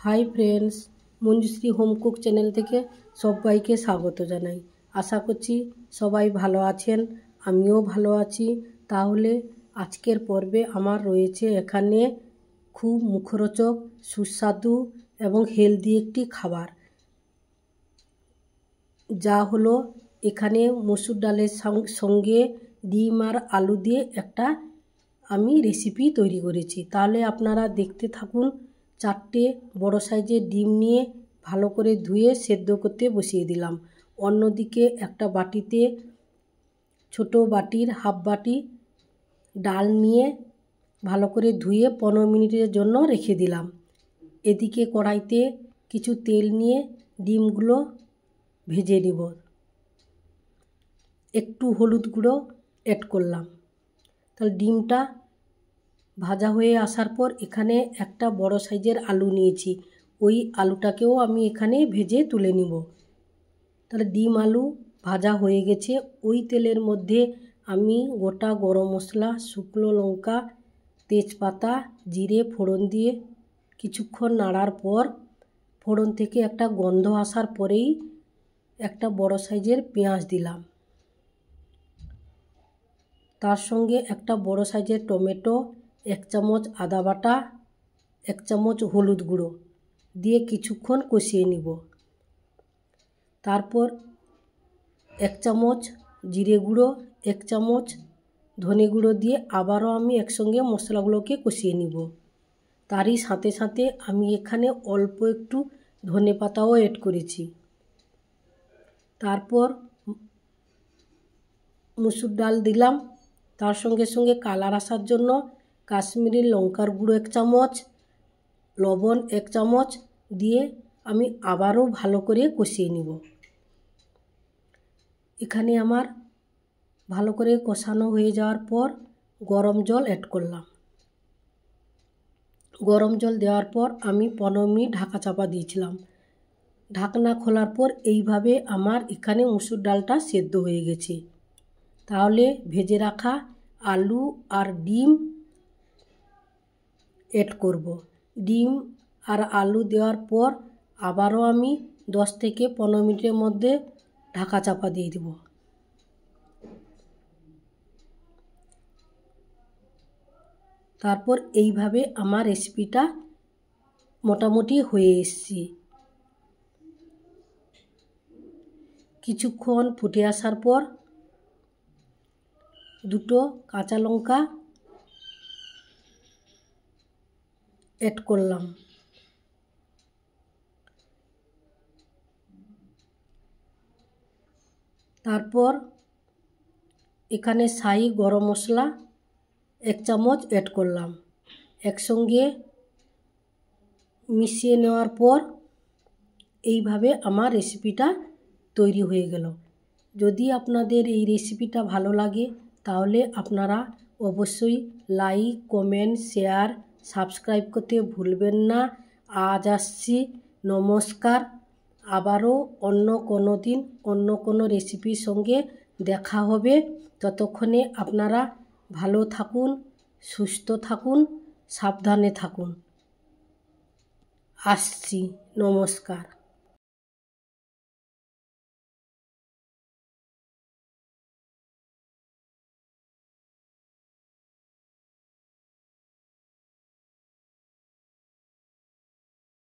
Hi friends, Manjushree home cook channel থেকে সবাইকে স্বাগত জানাই। আশা করছি সবাই ভালো আছেন, আমিও ভালো আছি। তাহলে আজকের পর্বে আমার রয়েছে এখানে খুব মুখরোচক, সুস্বাদু এবং হেলদি একটি খাবার, যা হলো এখানে মসুর ডালের সঙ্গে ডিম আর আলু দিয়ে একটা আমি রেসিপি তৈরি করেছি। তাহলে আপনারা দেখতে থাকুন। 4টে বড় সাইজের ডিম নিয়ে ভালো করে ধুয়ে সেদ্ধ করতে বসিয়ে দিলাম। অন্যদিকে একটা বাটিতে ছোট বাটির হাফ বাটি ডাল নিয়ে ভালো করে ধুয়ে 15 মিনিটের জন্য রেখে দিলাম। এদিকে কড়াইতে কিছু তেল নিয়ে ডিমগুলো ভেজে নেব। একটু হলুদ গুঁড়ো অ্যাড করলাম। তাহলে ডিমটা ভাজা হয়ে আসার পর এখানে একটা বড় সাইজের আলু নিয়েছি, ওই আলুটাকেও আমি এখানে ভেজে তুলে নিব। তাহলে ডিম আলু ভাজা হয়ে গেছে। ওই তেলের মধ্যে আমি গোটা গরম মশলা, শুকনো লঙ্কা, তেজপাতা, জিরে ফোড়ন দিয়ে কিছুক্ষণ নাড়ার পর ফোড়ন থেকে একটা গন্ধ আসার পরেই একটা বড় সাইজের পেঁয়াজ দিলাম। তার সঙ্গে একটা বড় সাইজের টমেটো, 1 চামচ আদা বাটা, 1 চামচ হলুদ গুঁড়ো দিয়ে কিছুক্ষণ কষিয়ে নিব। তারপর 1 চামচ জিরে গুঁড়ো, 1 চামচ ধনে গুঁড়ো দিয়ে আবারও আমি একসঙ্গে মশলাগুলোকে কষিয়ে নিব। তারই সাথে সাথে আমি এখানে অল্প একটু ধনে পাতাও অ্যাড করেছি। তারপর মসুর ডাল দিলাম। তার সঙ্গে সঙ্গে কালার আসার জন্য কাশ্মীরি লঙ্কার গুঁড়ো 1 চামচ, লবণ 1 চামচ দিয়ে আমি আবারও ভালো করে কষিয়ে নিব। এখানে আমার ভালো করে কষানো হয়ে যাওয়ার পর গরম জল অ্যাড করলাম। গরম জল দেওয়ার পর আমি 15 মিনিট ঢাকা চাপা দিয়েছিলাম। ঢাকনা খোলার পর এইভাবে আমার এখানে মসুর ডালটা সেদ্ধ হয়ে গেছে। তাহলে ভেজে রাখা আলু আর ডিম অ্যাড করব। ডিম আর আলু দেওয়ার পর আবারও আমি 10 থেকে 15 মিনিটের মধ্যে ঢাকা চাপা দিয়ে দেব। তারপর এইভাবে আমার রেসিপিটা মোটামুটি হয়ে এসেছে। কিছুক্ষণ ফুটে আসার পর 2টো কাঁচা লঙ্কা অ্যাড করলাম। তারপর এখানে শাহি গরম মশলা 1 চামচ অ্যাড করলাম। একসঙ্গে মিশিয়ে নেওয়ার পর এইভাবে আমার রেসিপিটা তৈরি হয়ে গেল। যদি আপনাদের এই রেসিপিটা ভালো লাগে তাহলে আপনারা অবশ্যই লাইক, কমেন্ট, শেয়ার, সাবস্ক্রাইব করতে ভুলবেন না। আজ আসছি, নমস্কার। আবারও অন্য কোনো দিন অন্য কোনো রেসিপির সঙ্গে দেখা হবে। ততক্ষণে আপনারা ভালো থাকুন, সুস্থ থাকুন, সাবধানে থাকুন। আসছি, নমস্কার।